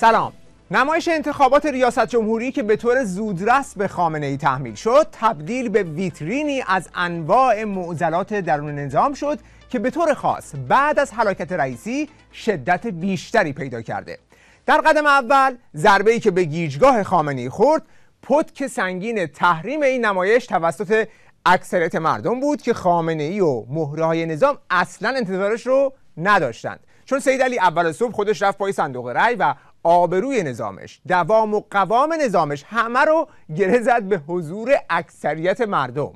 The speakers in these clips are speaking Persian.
سلام. نمایش انتخابات ریاست جمهوری که به طور زودرس به خامنه‌ای تحمیل شد تبدیل به ویترینی از انواع معضلات درون نظام شد که به طور خاص بعد از هلاکت رئیسی شدت بیشتری پیدا کرده. در قدم اول ضربه‌ای که به گیجگاه خامنه‌ای خورد پتک سنگین تحریم این نمایش توسط اکثریت مردم بود که خامنه‌ای و مهره‌های نظام اصلا انتظارش رو نداشتند، چون سید علی اول صبح خودش رفت پای صندوق رأی و آبروی نظامش، دوام و قوام نظامش همه رو گره زد به حضور اکثریت مردم.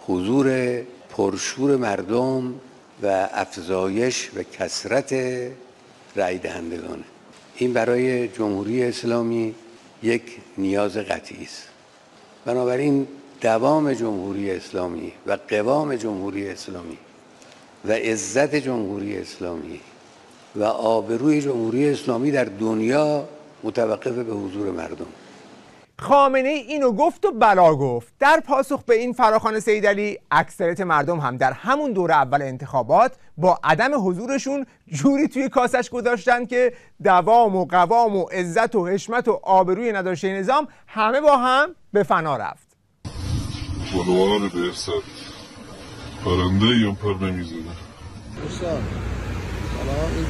حضور پرشور مردم و افزایش و کثرت رأی دهندگان، این برای جمهوری اسلامی یک نیاز قطعی است. بنابراین دوام جمهوری اسلامی و قوام جمهوری اسلامی و عزت جمهوری اسلامی و آبروی جمهوری اسلامی در دنیا متوقف به حضور مردم. خامنه‌ای اینو گفت و بلا گفت. در پاسخ به این فراخوان سید علی، اکثریت مردم هم در همون دور اول انتخابات با عدم حضورشون جوری توی کاسش گذاشتن که دوام و قوام و عزت و حشمت و آبروی نداشته نظام همه با هم به فنا رفت. بلوان برسد پرنده ایم پر نمیزونه. این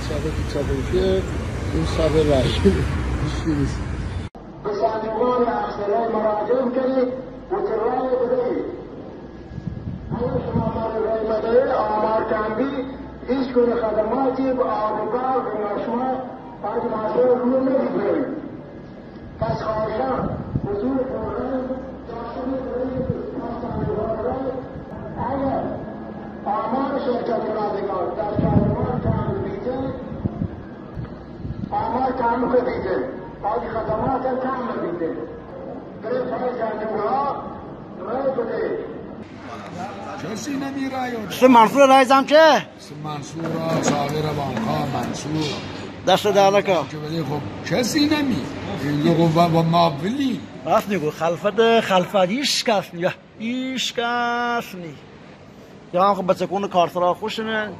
صاحب که این صاحب رای نیست. به سازمان اخلاق مراجعه کنید و رای بدهید. اگر شما رای بدهید آمار کندی هیچ گونه خدماتی به آبگار و شما باید معاشر رو نمی‌کنید. پس خواهشم حضور پررنگ داشتن اگر آمار شرکت کنندگان در سازمان کامل بیده آمار کامل بیده باید خدمات کامل بیده برای پای زندگاه رای بده. کسی نمیرایه سه منصور رایزم که؟ سه منصور صابر بانکا منصور دست در نکن که ولی خب کسی نمی این با مابلی راست میگو خلفت هیچ کس نی هیچ کس نی یا هم خب بچکون کارسرا خوشنه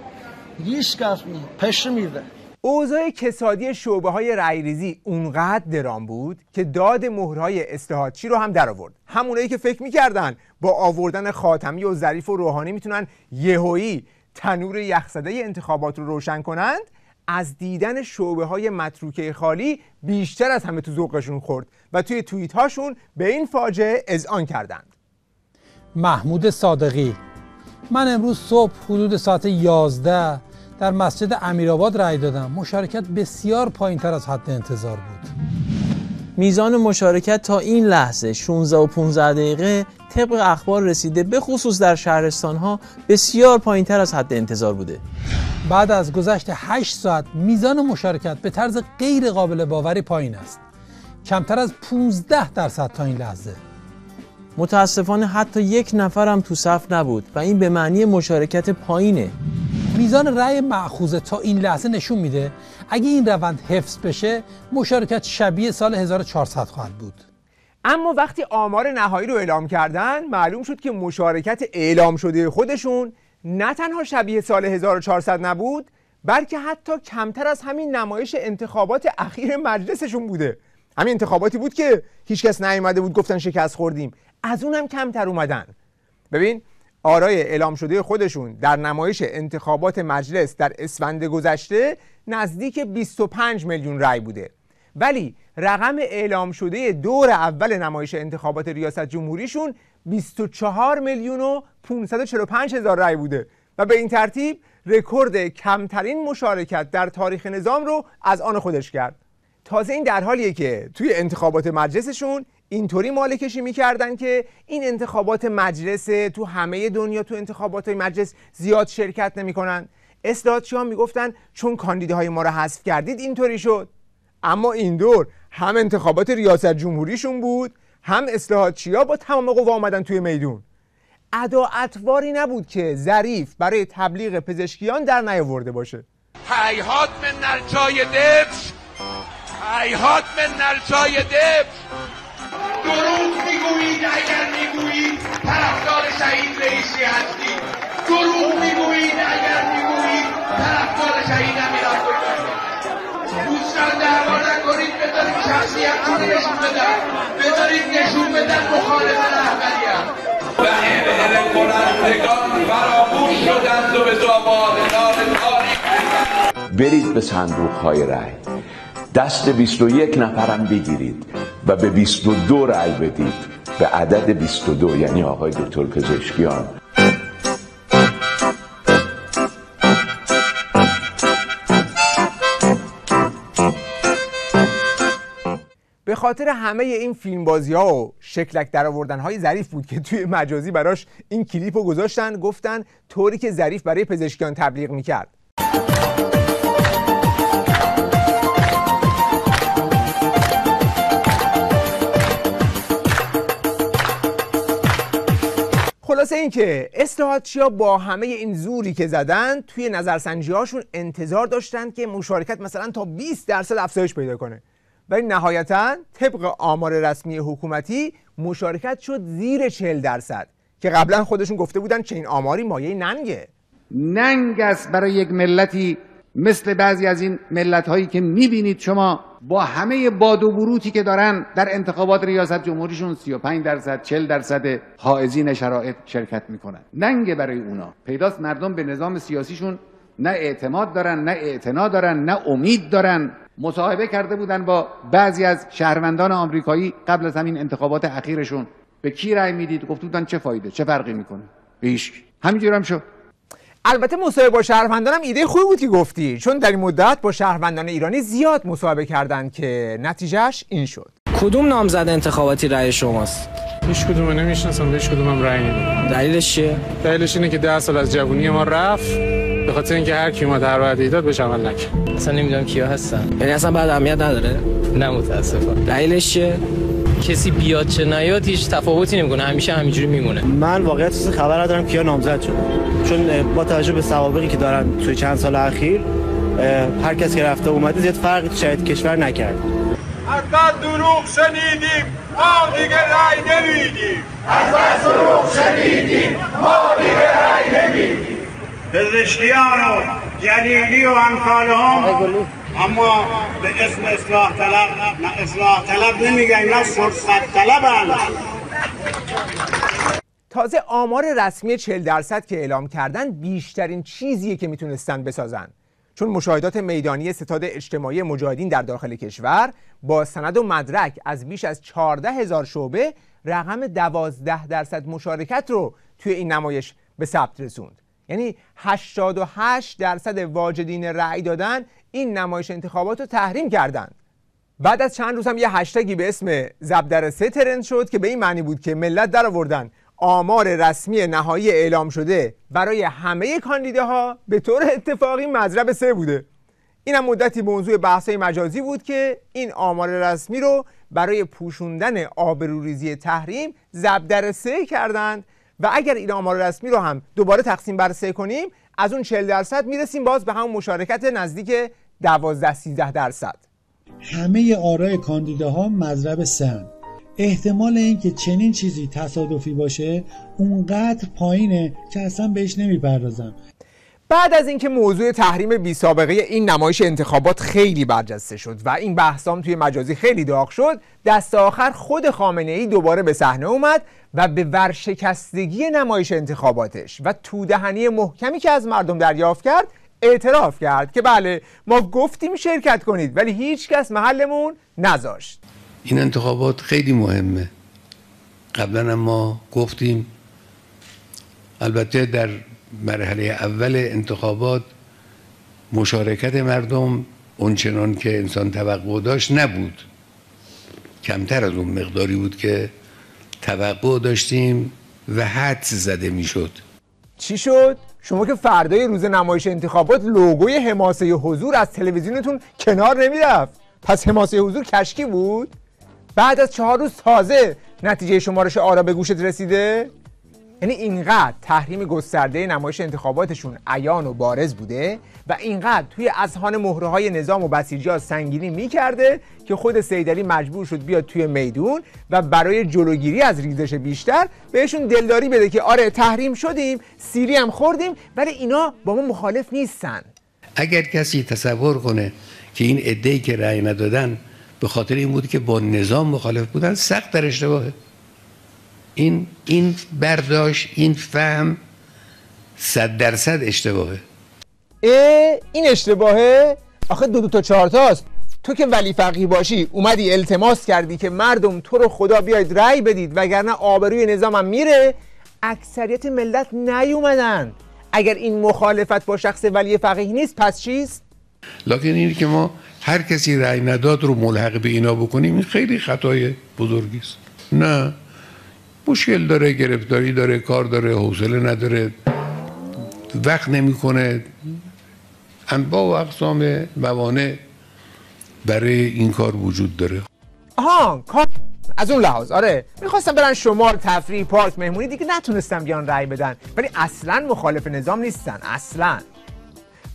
هیچ کس نی پشه میده. اوضاع کسادی شعبه‌های رأی‌ریزی اونقدر درام بود که داد مهرهای اصلاحاتچی رو هم در آورد. همونایی که فکر می‌کردن با آوردن خاتمی و ظریف و روحانی میتونن یهویی تنور یخزده انتخابات رو روشن کنند، از دیدن شعبه‌های متروکه خالی بیشتر از همه تو ذوقشون خورد و توی توییت‌هاشون به این فاجعه اذعان کردند. محمود صادقی: من امروز صبح حدود ساعت 11 در مسجد امیرآباد رأی دادم. مشارکت بسیار پایین‌تر از حد انتظار بود. میزان مشارکت تا این لحظه 16 و 15 دقیقه طبق اخبار رسیده به خصوص در شهرستان‌ها بسیار پایین‌تر از حد انتظار بوده. بعد از گذشت 8 ساعت میزان مشارکت به طرز غیر قابل باوری پایین است. کمتر از 15% تا این لحظه. متاسفانه حتی یک نفر هم تو صف نبود و این به معنی مشارکت پایینه. میزان رأی مأخوذه تا این لحظه نشون میده اگه این روند حفظ بشه مشارکت شبیه سال 1400 خواهد بود. اما وقتی آمار نهایی رو اعلام کردن معلوم شد که مشارکت اعلام شده خودشون نه تنها شبیه سال 1400 نبود، بلکه حتی کمتر از همین نمایش انتخابات اخیر مجلسشون بوده. همین انتخاباتی بود که هیچکس نیومده بود، گفتن شکست خوردیم، از اونم کمتر اومدن. ببین آرای اعلام شده خودشون در نمایش انتخابات مجلس در اسفند گذشته نزدیک 25 میلیون رأی بوده، ولی رقم اعلام شده دور اول نمایش انتخابات ریاست جمهوریشون 24 میلیون و 545 هزار رأی بوده و به این ترتیب رکورد کمترین مشارکت در تاریخ نظام رو از آن خودش کرد. تازه این در حالیه که توی انتخابات مجلسشون اینطوری ماله کشی میکردن که این انتخابات مجلس تو همه دنیا تو انتخابات مجلس زیاد شرکت نمیکنن. اصلاحاتچی‌ها میگفتن چون کاندیداهای ما رو حذف کردید اینطوری شد. اما این دور هم انتخابات ریاست جمهوریشون بود، هم اصلاحاتچی‌ها با تمام قوا اومدن توی میدون. ادا اطواری نبود که ظریف برای تبلیغ پزشکیان در نیاورده باشه. هیهات من نرجای دبش، هیهات من نرجای دبش. دروغ میگویید اگر میگویید طرفدار شهید رئیسی هستید. دروغ میگویید اگر میگویید طرفدار شهید امیرآقایی هستید. دوستان دعوا نکنید. نشون بدن، بذارید نشون بدن مخالف رهبری‌ام. و این کنندگان فراموش شدند و به زبان‌دار تاریخ. برید به صندوق‌های رای، دست 21 نفرم بگیرید و به 22 رای بدید، به عدد 22، یعنی آقای دکتر پزشکیان. به خاطر همه این فیلم بازی ها و شکلک در آوردن های ظریف بود که توی مجازی براش این کلیپ رو گذاشتن، گفتن طوری که ظریف برای پزشکیان تبلیغ میکرد. خلاصه این که اصلاحاتچی‌ها با همه این زوری که زدن توی نظرسنجی‌هاشون انتظار داشتند که مشارکت مثلا تا 20% افزایش پیدا کنه، ولی نهایتاً طبق آمار رسمی حکومتی مشارکت شد زیر 40%، که قبلا خودشون گفته بودن چه این آماری مایه ننگه. ننگ است برای یک ملتی مثل بعضی از این ملت‌هایی که می‌بینید شما با همه باد و بروتی که دارن در انتخابات ریاست جمهوریشون 35%، 40% حائزین شرایط شرکت میکنن. ننگ برای اونا. پیداست مردم به نظام سیاسیشون نه اعتماد دارن، نه اعتنا دارن، نه امید دارن. مصاحبه کرده بودن با بعضی از شهروندان آمریکایی قبل از همین انتخابات اخیرشون. به کی رأی میدید؟ گفته بودن چه فایده، چه فرقی میکنه؟ به هیچ. همینجوری هم شد. البته مصاحبه با شهروندانم ایده خوبی بود که گفتی، چون در این مدت با شهروندان ایرانی زیاد مصاحبه کردند که نتیجهش این شد. کدوم نامزد انتخاباتی رأی شماست؟ هیچ کدوم نمیشناسم، هیچ کدومم رأی نمیدم. دلیلش چیه؟ دلیلش اینه که 10 سال از جوونی ما رفت، به خاطر اینکه هر کی ما در وعده داد بهش عمل نکرد. اصلا نمیدونم کیا هستن. یعنی اصلا بعد اهمیت نداره؟ نه متاسفانه. دلیلش چیه؟ کسی بیاد چه نیاد هیچ تفاوتی نمیکنه، همیشه همینجوری میمونه. من واقعا چیزی خبر ندارم کیا نامزد شدن، چون با توجه به سوابقی که دارن توی چند سال اخیر هر کس که رفته اومده زیاد فرقی تو شرایط کشور نکرد. از بس دروغ شنیدیم ما دیگه رأی نمیدیم. از بس دروغ شنیدیم ما دیگه رأی نمیدیم. پزشکیان و جلیلی و امثالهم، اما به اسم اصلاح طلب، نه اصلاح طلب نمیگن، نه فرصت طلبن. تازه آمار رسمی 40% که اعلام کردن بیشترین چیزیه که میتونستن بسازن، چون مشاهدات میدانی ستاد اجتماعی مجاهدین در داخل کشور با سند و مدرک از بیش از 14,000 شعبه رقم 12% مشارکت رو توی این نمایش به ثبت رسوند. یعنی 88% واجدین رأی دادن این نمایش انتخابات رو تحریم کردند. بعد از چند روز هم یه هشتگی به اسم زبدرسه ترند شد که به این معنی بود که ملت در آوردن آمار رسمی نهایی اعلام شده برای همه کاندیداها به طور اتفاقی مضرب 3 بوده. این هم مدتی موضوع بحث‌های مجازی بود که این آمار رسمی رو برای پوشوندن آبروریزی تحریم زبدرسه کردند و اگر این آمار رسمی رو هم دوباره تقسیم بر 3 کنیم از اون 40% میرسیم باز به همون مشارکت نزدیک 12-13%. همه آرای کاندیداها مضرب 3. احتمال اینکه چنین چیزی تصادفی باشه اونقدر پایینه که اصلا بهش نمیپردازم. بعد از اینکه موضوع تحریم بی سابقه این نمایش انتخابات خیلی برجسته شد و این بحثام توی مجازی خیلی داغ شد، دست آخر خود خامنه‌ای دوباره به صحنه اومد و به ورشکستگی نمایش انتخاباتش و تودهنی محکمی که از مردم دریافت کرد اعتراف کرد که بله ما گفتیم شرکت کنید ولی هیچ کس محلمون نذاشت. این انتخابات خیلی مهمه. قبلا هم ما گفتیم، البته در مرحله اول انتخابات مشارکت مردم اونچنان که انسان توقع داشت نبود، کمتر از اون مقداری بود که توقع داشتیم و حدس زده میشد. چی شد؟ شما که فردای روز نمایش انتخابات لوگوی حماسه حضور از تلویزیونتون کنار نمیرفت، پس حماسه حضور کشکی بود؟ بعد از 4 روز تازه نتیجه شمارش آرا به گوشت رسیده؟ یعنی اینقدر تحریم گسترده نمایش انتخاباتشون عیان و بارز بوده و اینقدر توی اذهان مهره‌های نظام و بسیجی‌ها سنگینی می‌کرده که خود سیدعلی مجبور شد بیاد توی میدون و برای جلوگیری از ریزش بیشتر بهشون دلداری بده که آره تحریم شدیم، سیری هم خوردیم ولی اینا با ما مخالف نیستن. اگر کسی تصور کنه که این عده‌ای که رأی ندادن به خاطر این بود که با نظام مخالف بودن سخت در اشتباهه. این برداشت، این فهم 100% اشتباهه. این اشتباهه؟ آخه 2 تا 4 تاست. تو که ولی فقیه باشی اومدی التماس کردی که مردم تو رو خدا بیاید رأی بدید وگرنه آبروی نظامم میره. اکثریت ملت نیومدن. اگر این مخالفت با شخص ولی فقیه نیست پس چیست؟ لکن اینی که ما هر کسی رأی نداد رو ملحق به اینا بکنیم این خیلی خطای بزرگی است. نه، مشکل داره، گرفتاری داره، کار داره، حوصله نداره، وقت نمیکنه، انواع و اقسام موانع برای این کار وجود داره. کار از اون لحاظ آره میخواستم برن شمال، تفریح، پارک، مهمونی، دیگه نتونستم بیان رأی بدن، ولی اصلا مخالف نظام نیستن اصلا.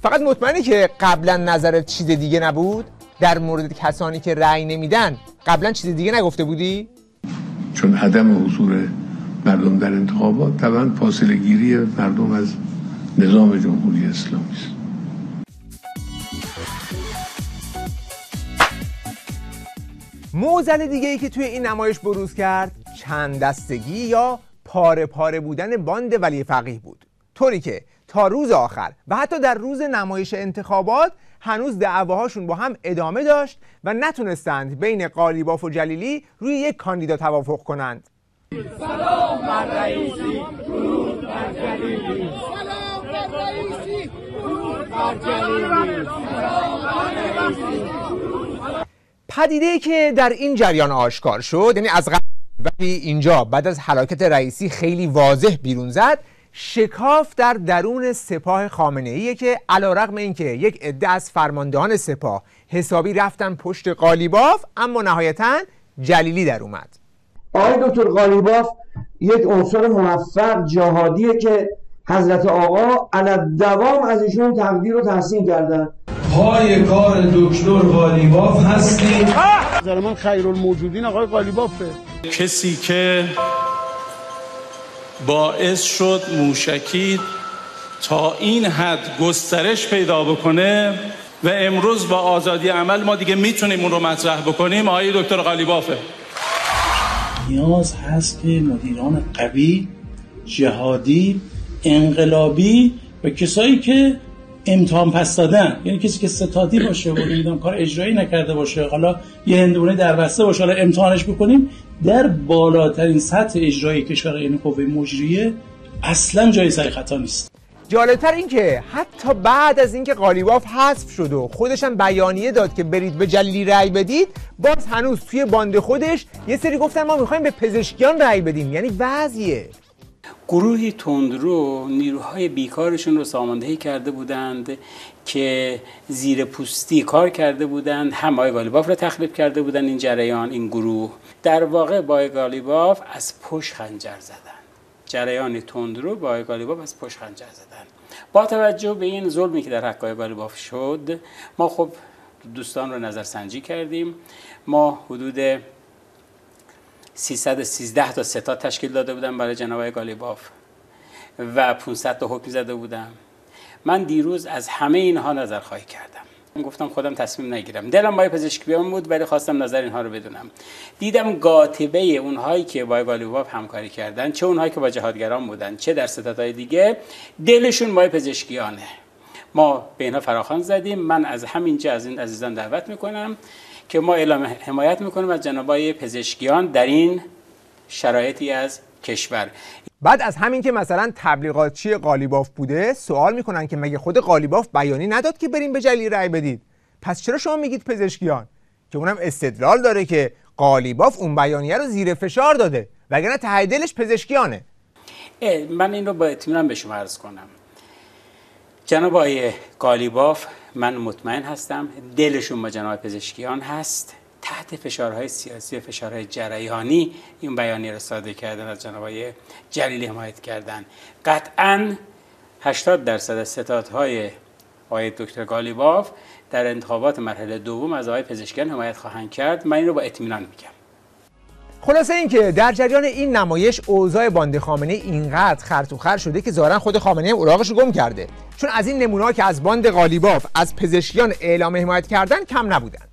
فقط مطمئنی که قبلا نظرت چیز دیگه نبود؟ در مورد کسانی که رأی نمیدن قبلا چیز دیگه نگفته بودی؟ چون عدم حضور مردم در انتخابات طبعا فاصله گیری مردم از نظام جمهوری اسلامی است. معضل دیگه ای که توی این نمایش بروز کرد چند دستگی یا پاره پاره بودن باند ولی فقیه بود، طوری که تا روز آخر و حتی در روز نمایش انتخابات هنوز دعواهاشون با هم ادامه داشت و نتونستند بین قالیباف و جلیلی روی یک کاندیدا توافق کنند. سلام بر رئیسی، درود بر جلیلی. سلام بر رئیسی، درود بر جلیلی. سلام بر رئیسی. پدیده‌ای که در این جریان آشکار شد، یعنی از قبل ولی اینجا بعد از حرکت رئیسی خیلی واضح بیرون زد، شکاف در درون سپاه خامنه‌ایه که علیرغم اینکه یک عده از فرماندهان سپاه حسابی رفتن پشت قالیباف، اما نهایتاً جلیلی در اومد. آقای دکتر قالیباف یک عنصر موفق جهادیه که حضرت آقا علی‌الدوام از ایشون تقدیر و تحسین کردن. پای کار دکتر قالیباف هستیم. نظر من خیرالموجودین آقای قالیبافه. کسی که باعث شد موشکی تا این حد گسترش پیدا بکنه و امروز با آزادی عمل ما دیگه میتونیم اون رو مطرح بکنیم، آقای دکتر قالیبافه. نیاز هست که مدیران قوی، جهادی، انقلابی و کسایی که امتحان پس دادن، یعنی کسی که ستادی باشه و نمیدونم کار اجرایی نکرده باشه، حالا یه هندونه در بسته باشه، حالا امتحانش بکنیم، در بالاترین سطح اجرایی کشور یعنی قوه مجریه اصلا جای سر خطا نیست. جالبتر این که حتی بعد از اینکه قالیباف حذف شد و خودش هم بیانیه داد که برید به جلیلی رأی بدید، باز هنوز توی باند خودش یه سری گفتن ما میخوایم به پزشکیان رأی بدیم. یعنی وضعیه گروهی تندرو نیروهای بیکارشون رو ساماندهی کرده بودند که زیر پوستی کار کرده بودند، هم آقای قالیباف رو تخریب کرده بودند. این جریان، این گروه در واقع با آقای قالیباف از پشت خنجر زدن. جریان تندرو با آقای قالیباف از پشت خنجر زدن. با توجه به این ظلمی که در حق آقای قالیباف شد، ما خب دوستان رو نظرسنجی کردیم. ما حدود 313 تا ستاد تشکیل داده بودم برای جناب آقای قالیباف و 500 تا حکم زده بودم. من دیروز از همه اینها نظرخواهی کردم. گفتم خودم تصمیم نگیرم، دلم با پزشکیان بود ولی خواستم نظر اینها رو بدونم. دیدم قاطبه اونهایی که با قالیباف همکاری کردن، چه اونهایی که با جهادگران بودن چه در ستادهای دیگه، دلشون با پزشکیانه. ما به اینها فراخوان زدیم. من از همینجا از این عزیزان دعوت میکنم که ما اعلام حمایت میکنیم از جنابای پزشکیان در این شرایطی از کشور. بعد از همین که مثلا تبلیغاتچی قالیباف بوده، سوال میکنن که مگه خود قالیباف بیانی نداد که بریم به جلیلی رأی بدید؟ پس چرا شما میگید پزشکیان؟ که اونم استدلال داره که قالیباف اون بیانیه رو زیر فشار داده، وگرنه ته دلش پزشکیانه. من این رو با اطمینان به شما عرض کنم. جناب آقای قالیباف، من مطمئن هستم دلشون با جناب پزشکیان هست. تحت فشارهای سیاسی و فشارهای جریانی این بیانیه را صادر کردن، از جناب آقای جلیلی حمایت کردن. قطعاً 80% از ستادهای آقای دکتر قالیباف در انتخابات مرحله دوم از آقای پزشکیان حمایت خواهند کرد. من این رو با اطمینان میگم. خلاصه اینکه در جریان این نمایش اوضاع باند خامنه اینقدر خرط و خر شده که ظاهرا خود خامنه اوراقش رو گم کرده، چون از این نمونه‌ها که از باند قالیباف از پزشکیان اعلام حمایت کردن کم نبودند.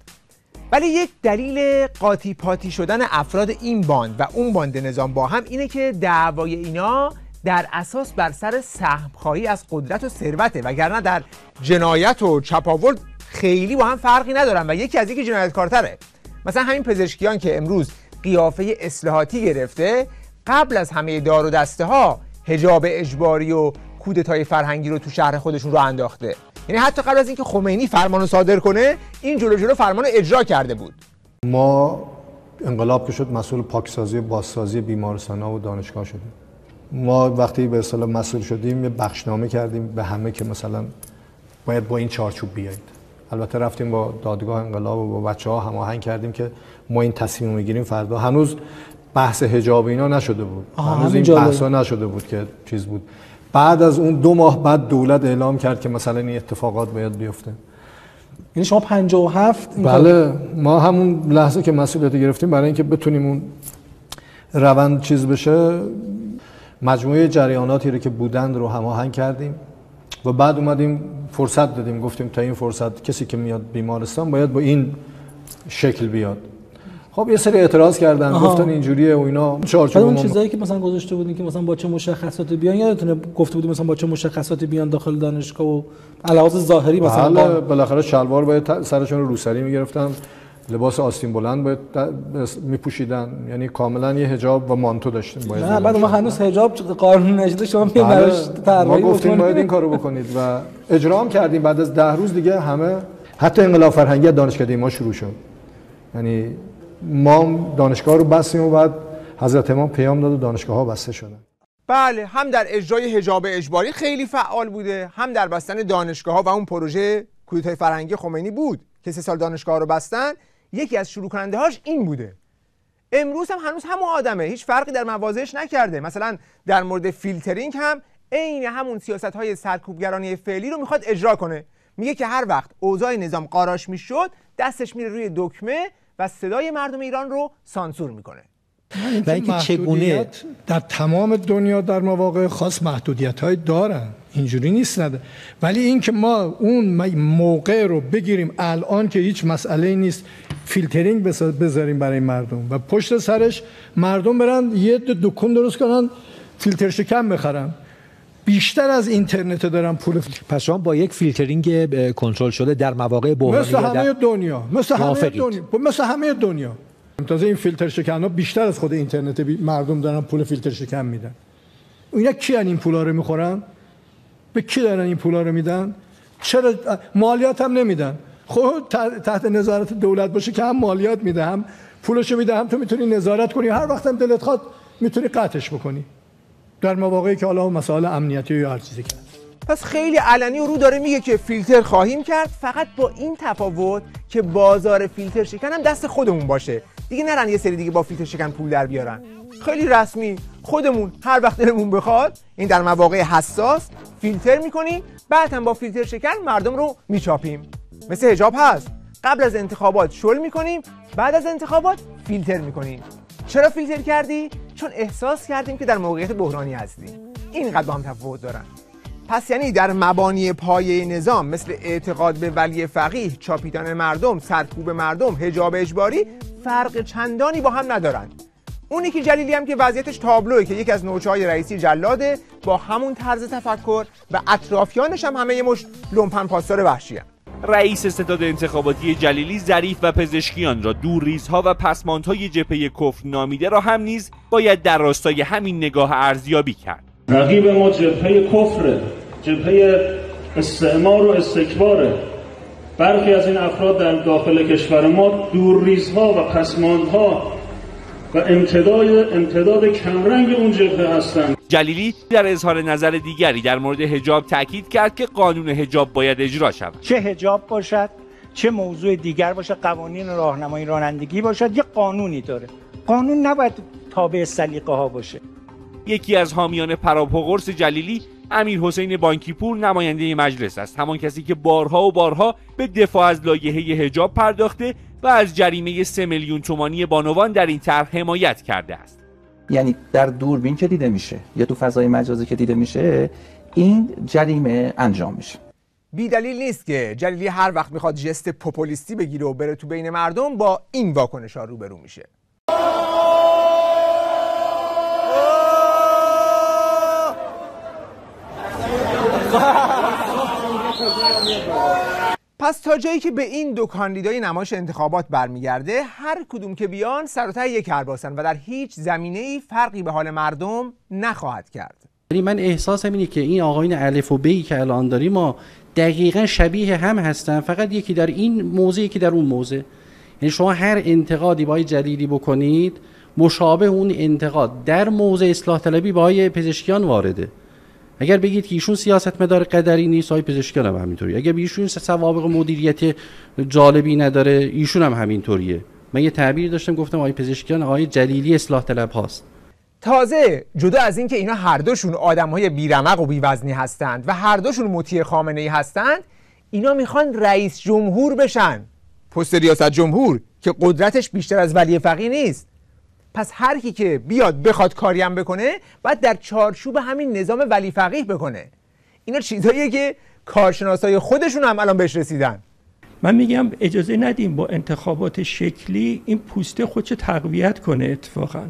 ولی یک دلیل قاطی پاتی شدن افراد این باند و اون باند نظام با هم اینه که دعوای اینا در اساس بر سر سهم‌خواهی از قدرت و ثروته، وگرنه در جنایت و چپاول خیلی با هم فرقی ندارن و یکی از یکی جنایتکارتره. مثلا همین پزشکیان که امروز قیافه اصلاحاتی گرفته، قبل از همه دار و دسته ها حجاب اجباری و کودتای فرهنگی رو تو شهر خودشون رو انداخته. یعنی حتی قبل از اینکه خمینی فرمانو صادر کنه، این جلو فرمانو اجرا کرده بود. ما انقلاب که شد مسئول پاکسازی و بازسازی بیمارستان‌ها و دانشگاه شدیم. ما وقتی به اصطلاح مسئول شدیم یه بخشنامه کردیم به همه که مثلا باید با این چارچوب بیایید. البته رفتیم با دادگاه انقلاب و با بچه‌ها هماهنگ کردیم که ما این تصمیم میگیریم فردا. هنوز بحث حجاب اینا نشده بود. هنوز این بحثا نشده بود که چیز بود. بعد از اون 2 ماه بعد دولت اعلام کرد که مثلا این اتفاقات باید بیفته. یعنی شما 57 بله، ما همون لحظه که مسئولیت گرفتیم برای اینکه بتونیم اون روند چیز بشه، مجموعه جریاناتی رو که بودند رو هماهنگ کردیم و بعد اومدیم فرصت دادیم، گفتیم تا این فرصت کسی که میاد بیمارستان باید با این شکل بیاد. خب یه سری اعتراض کردن، گفتن اینجوریه و اینا. چارچوب اون چیزایی که مثلا گذاشته بودین که مثلا با چه مشخصاتی بیان، یادتونه گفته بودیم مثلا با چه مشخصاتی بیان داخل دانشگاه و علاوه ظاهری مثلا بله، بالاخره شلوار باید سرشون رو روسری میگرفتن، لباس آستین بلند باید میپوشیدن، یعنی کاملا یه حجاب و مانتو داشتیم باید. نه بعد ما هنوز حجاب قانون نشده، شما میاد براش ما گفتیم باید این کارو بکنید و اجرا هم کردیم. بعد از 10 روز دیگه همه، حتی انقلاب فرهنگی دانشکده ما شروع شد. یعنی ما دانشگاه رو بستیم و بعد حضرت امام پیام داد و دانشگاه ها بسته شدن. بله، هم در اجرای حجاب اجباری خیلی فعال بوده، هم در بستن دانشگاه ها و اون پروژه کودتای فرهنگی خمینی بود که 3 سال دانشگاه رو بستن. یکی از شروع کننده هاش این بوده. امروز هم هنوز همون آدمه، هیچ فرقی در مواضعش نکرده. مثلا در مورد فیلترینگ هم عین همون سیاست های سرکوبگرانه فعلی رو میخواد اجرا کنه. میگه که هر وقت اوضاع نظام قاراش میشد، دستش میره روی دکمه و صدای مردم ایران رو سانسور میکنه. و اینکه چگونه در تمام دنیا در مواقع خاص محدودیت‌های دارن، اینجوری نیست نده. ولی اینکه ما اون موقع رو بگیریم الان که هیچ مسئله نیست، فیلترینگ بذاریم برای مردم و پشت سرش مردم برن یه دکون درست کنن فیلتر شکن بخرن، بیشتر از اینترنت دارن پول. پس شما با یک فیلترینگ کنترل شده در مواقع بحرانی مثل همه دنیا تازه این فیلتر شکن ها بیشتر از خود اینترنت مردم دارن پول فیلتر شکن میدن. اینا کی این پولا رو میخورن؟ به کی دارن این پولا رو میدن؟ چرا مالیات هم نمیدن؟ خب تحت نظارت دولت باشه که هم مالیات میده، هم پولشو میده، هم تو میتونی نظارت کنی، هر وقت هم دلت خواد میتونی قطعش بکنی در مواقعی که حالا مسائل امنیتی یا هر چیزی کرد. پس خیلی علنی و رو داره میگه که فیلتر خواهیم کرد، فقط با این تفاوت که بازار فیلتر شکن هم دست خودمون باشه. دیگه نرن یه سری دیگه با فیلتر شکن پول در بیارن. خیلی رسمی خودمون هر وقت دلمون بخواد، این در مواقع حساس فیلتر میکنیم، بعد هم با فیلتر شکن مردم رو میچاپیم. مثل حجاب هست، قبل از انتخابات شل میکنیم، بعد از انتخابات فیلتر میکنیم. چرا فیلتر کردی؟ چون احساس کردیم که در موقعیت بحرانی هستیم. اینقدر با هم تفاوت دارن. پس یعنی در مبانی پایه نظام مثل اعتقاد به ولی فقیه، چاپیدن مردم، سرکوب مردم، حجاب اجباری فرق چندانی با هم ندارن. اون یکی جلیلی هم که وضعیتش تابلوه که یکی از نوچه‌های رئیسی جلاده با همون طرز تفکر و اطرافیانش هم همه یه مشت لومپن پاسدار وحشی هم. رئیس ستاد انتخاباتی جلیلی ظریف و پزشکیان را دورریزها و پسماندهای جبهه کفر نامیده را هم نیز باید در راستای همین نگاه ارزیابی کرد. رقیب ما جبهه کفر، جبهه استعمار و استکباره. برخی از این افراد در داخل کشور ما دورریزها و پسماندها و امتداد کمرنگ اون جبهه هستند. جلیلی در اظهار نظر دیگری در مورد حجاب تاکید کرد که قانون حجاب باید اجرا شود. چه حجاب باشد، چه موضوع دیگر باشد، قوانین راهنمایی رانندگی باشد، یه قانونی داره. قانون نباید تابع سلیقه ها باشه. یکی از حامیان پراپاگورس جلیلی امیرحسین بانکیپور نماینده مجلس است، همان کسی که بارها به دفاع از لایحه حجاب پرداخته و از جریمه 3 میلیون تومانی بانوان در این طرح حمایت کرده است. یعنی در دوربین که دیده میشه یا تو فضای مجازی که دیده میشه این جریمه انجام میشه. بی دلیل نیست که جلیلی هر وقت میخواد جست پوپولیستی بگیره و بره تو بین مردم با این واکنش‌ها روبرو میشه. پس تا جایی که به این دو کاندیدای نمایش انتخابات برمیگرده، هر کدوم که بیان سر و ته یک کرباسن و در هیچ زمینه‌ای فرقی به حال مردم نخواهد کرد. من احساسم اینه که این آقایون الف و بی که الان داریم ما دقیقاً شبیه هم هستن، فقط یکی در این موضع یکی در اون موضع. یعنی شما هر انتقادی با جلیلی بکنید مشابه اون انتقاد در موضع اصلاح طلبی با پزشکیان وارده. اگر بگید که ایشون سیاستمدار قدری نیست، آقای پزشکیان هم همینطوری. اگر ایشون سوابق مدیریت جالبی نداره، ایشون هم همینطوریه. من یه تعبیری داشتم گفتم آقای پزشکیان آقای جلیلی اصلاح طلب هاست. تازه جدا از این که اینا هر دوشون آدم‌های بیرمق و بی‌وزنی هستند و هر دوشون مطیع خامنه‌ای هستند، اینا میخوان رئیس جمهور بشن. پست ریاست جمهور که قدرتش بیشتر از ولی فقیه نیست. پس هر کی که بیاد بخواد کاری هم بکنه باید در چارچوب همین نظام ولی فقیه بکنه. اینا چیزاییه که کارشناسای خودشون هم الان بهش رسیدن. من میگم اجازه ندیم با انتخابات شکلی این پوسته خودش تقویت کنه. اتفاقا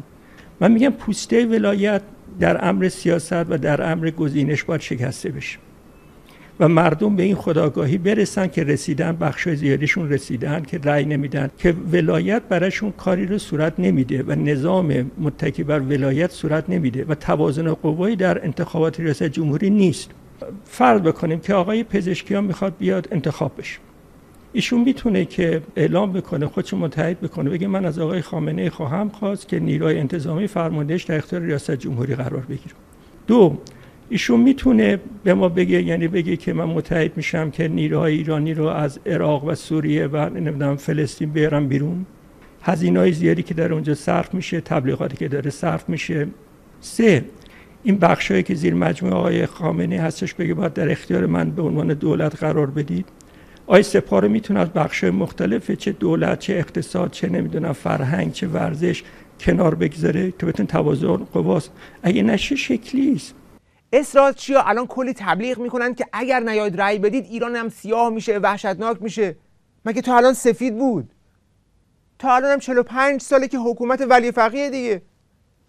من میگم پوسته ولایت در امر سیاست و در امر گزینش باید شکسته بشه و مردم به این خودآگاهی برسن که رسیدن، بخشای زیادیشون رسیدن که رأی نمیدن، که ولایت براشون کاری رو صورت نمیده و نظام متکی بر ولایت صورت نمیده و توازن قوایی در انتخابات ریاست جمهوری نیست. فرض بکنیم که آقای پزشکیان میخواد بیاد انتخاب بشه، ایشون میتونه که اعلام بکنه، خودش متحد بکنه، بگه من از آقای خامنه‌ای خواهم خواست که نیروی انتظامی فرماندهش در اختیار ریاست جمهوری قرار بگیره. دو، ایشون میتونه به ما بگه، یعنی بگه که من متحد میشم که نیروهای ایرانی رو از عراق و سوریه و نمیدونم فلسطین بیارم بیرون. هزینه‌های زیادی که در اونجا صرف میشه، تبلیغاتی که داره صرف میشه. سه، این بخشایی که زیر مجموعه آقای خامنه‌ای هستش بگه باید در اختیار من به عنوان دولت قرار بدید. آقای سپاه میتونه از بخشای مختلف، چه دولت، چه اقتصاد، چه نمیدونم فرهنگ، چه ورزش کنار بگذاره که بتون توازن قواست. اگه نشه شکلی است. اسرائیلیا الان کلی تبلیغ میکنن که اگر نیاید رأی بدید ایران هم سیاه میشه، وحشتناک میشه. مگه تا الان سفید بود؟ تا الان هم 45 ساله که حکومت ولی فقیه دیگه.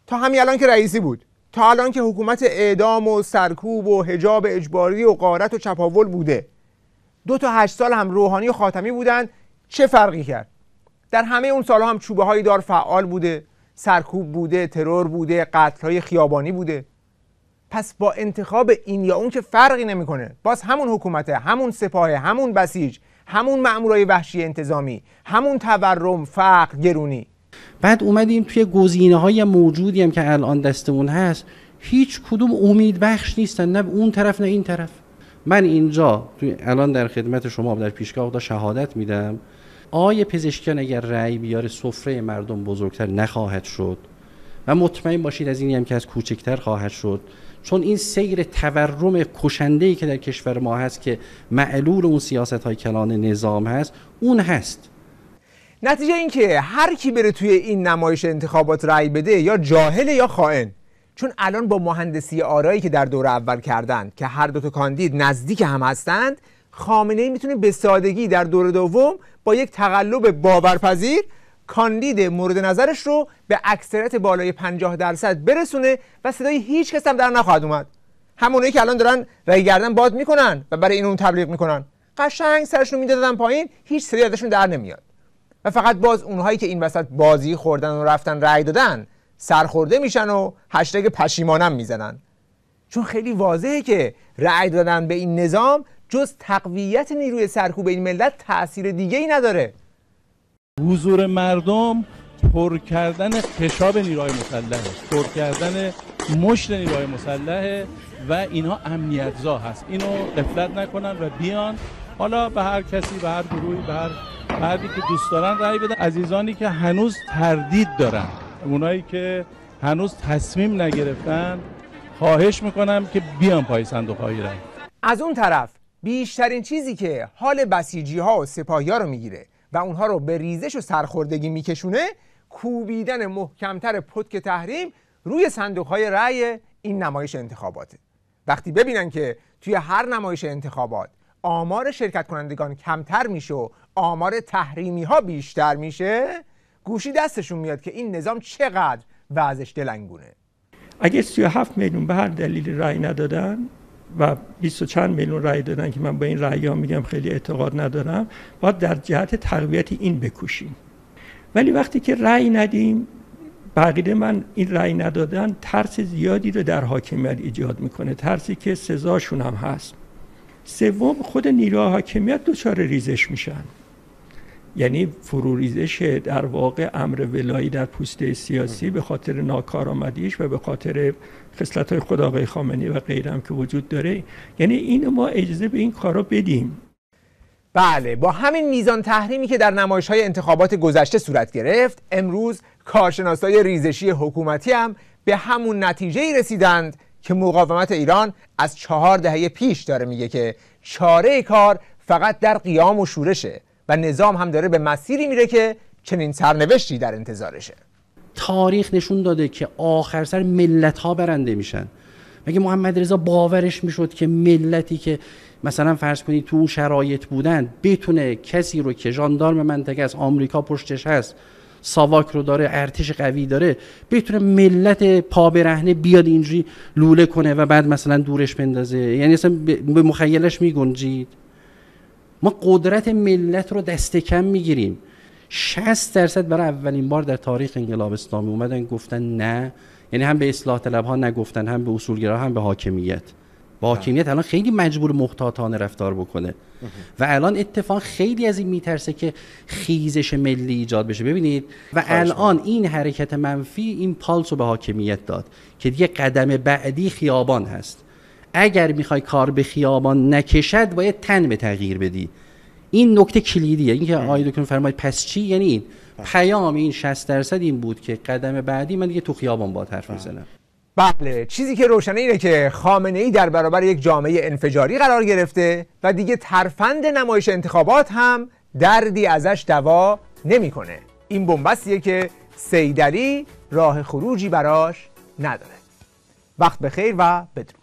تا همین الان که رئیسی بود، تا الان که حکومت اعدام و سرکوب و حجاب اجباری و غارت و چپاول بوده. 2 تا 8 سال هم روحانی و خاتمی بودن، چه فرقی کرد؟ در همه اون سالها هم چوبه های دار فعال بوده، سرکوب بوده، ترور بوده، قتل‌های خیابانی بوده. پس با انتخاب این یا اون که فرقی نمیکنه، باز همون حکومته، همون سپاه، همون بسیج، همون مأمورای وحشی انتظامی، همون تورم، فقر، گرونی. بعد اومدیم توی گزینه‌های موجودی هم که الان دستمون هست، هیچ کدوم امید بخش نیستن، نه اون طرف نه این طرف. من اینجا الان در خدمت شما در پیشگاه شهادت میدم، آقای پزشکیان اگر رأی بیاره سفره مردم بزرگتر نخواهد شد و مطمئن باشید از اینی هم که از کوچکتر خواهد شد، چون این سیر تورم کشنده‌ای که در کشور ما هست که معلول اون سیاست‌های کلان نظام هست، اون هست. نتیجه این که هر کی بره توی این نمایش انتخابات رأی بده یا جاهل یا خائن. چون الان با مهندسی آرایی که در دور اول کردن که هر دو تا کاندید نزدیک هم هستند، خامنه‌ای میتونه به سادگی در دور دوم با یک تقلب باورپذیر کاندید مورد نظرش رو به اکثریت بالای 50% برسونه و صدای هیچ کس هم در نخواهد اومد. همونایی که الان دارن رای گردن باد میکنن و برای این اون تبلیغ میکنن، قشنگ سرشون میدادن پایین، هیچ صدایی ازشون در نمیاد. و فقط باز اونهایی که این وسط بازی خوردن و رفتن رای دادن سرخورده میشن و هشتگ پشیمانم میزنن. چون خیلی واضحه که رای دادن به این نظام جز تقویت نیروی سرکوب این ملت تأثیر دیگه‌ای نداره. حضور مردم پر کردن خشاب نیروهای مسلحه، پر کردن مشت نیروهای مسلحه و اینها امنیت‌زا هست. اینو غفلت نکنن و بیان، حالا به هر کسی، به هر گروهی، به هر فردی که دوست دارن رأی بدن. عزیزانی که هنوز تردید دارن، اونایی که هنوز تصمیم نگرفتن، خواهش میکنم که بیان پای صندوق‌های رأی. از اون طرف بیشترین چیزی که حال بسیجی‌ها و سپاهی‌ها رو میگیره و اونها رو به ریزش و سرخوردگی میکشونه، کوبیدن محکمتر پتک تحریم روی صندوق‌های رأی این نمایش انتخاباته. وقتی ببینن که توی هر نمایش انتخابات آمار شرکت کنندگان کمتر میشه و آمار تحریمی ها بیشتر میشه، گوشی دستشون میاد که این نظام چقدر وضعش دلنگونه. اگه 37 میلیون به هر دلیلی رأی ندادن و 20 و چند میلیون رأی دادن که من با این رأی‌ها میگم خیلی اعتقاد ندارم، باید در جهت تقویت این بکوشیم. ولی وقتی که رأی ندیم، بقیده من این رأی ندادن ترس زیادی رو در حاکمیت ایجاد میکنه، ترسی که سزاشون هم هست. سوم، خود نیروهای حاکمیت دچار ریزش میشن، یعنی فروریزش در واقع امر ولایی در پوسته سیاسی به خاطر ناکارآمدیش و به خاطر خصلت‌های خود آقای خامنه‌ای و غیره هم که وجود داره. یعنی این ما اجازه به این کارا بدیم. بله، با همین میزان تحریمی که در نمایش‌های انتخابات گذشته صورت گرفت، امروز کارشناسای ریزشی حکومتی هم به همون نتیجه‌ای رسیدند که مقاومت ایران از 4 دهه پیش داره میگه که چاره کار فقط در قیام و شورشه و نظام هم داره به مسیری میره که چنین سرنوشتی در انتظارشه. تاریخ نشون داده که آخر سر ملت ها برنده میشن. مگه محمد رضا باورش میشد که ملتی که مثلا فرض کنید تو اون شرایط بودن بتونه کسی رو که ژاندارم منطقه از آمریکا پشتش هست، ساواک رو داره، ارتش قوی داره، بتونه ملت پا برهنه بیاد اینجوری لوله کنه و بعد مثلا دورش بندازه؟ یعنی اصلا به مخیلش میگنجید؟ ما قدرت ملت رو دست کم میگیریم. 60% برای اولین بار در تاریخ انقلاب اسلامی اومدن گفتن نه، یعنی هم به اصلاح طلبها نگفتن، هم به اصولگرا، هم به حاکمیت. با حاکمیت الان خیلی مجبور محتاطانه رفتار بکنه و الان اتفاق خیلی از این میترسه که خیزش ملی ایجاد بشه. ببینید و الان این حرکت منفی این پالس رو به حاکمیت داد که دیگه قدم بعدی خیابان هست. اگر میخوای کار به خیابان نکشد باید تن به تغییر بدی. این نکته کلیدیه. این که آقای دکتر فرماید پس چی؟ یعنی این پیام این 60% این بود که قدم بعدی من دیگه تو خیابان باهات حرف میزنم. بله، چیزی که روشنه اینه که خامنه‌ای در برابر یک جامعه انفجاری قرار گرفته و دیگه ترفند نمایش انتخابات هم دردی ازش دوا نمیکنه. این بنبستیه که سیدعلی راه خروجی براش نداره. وقت بخیر و بدرود.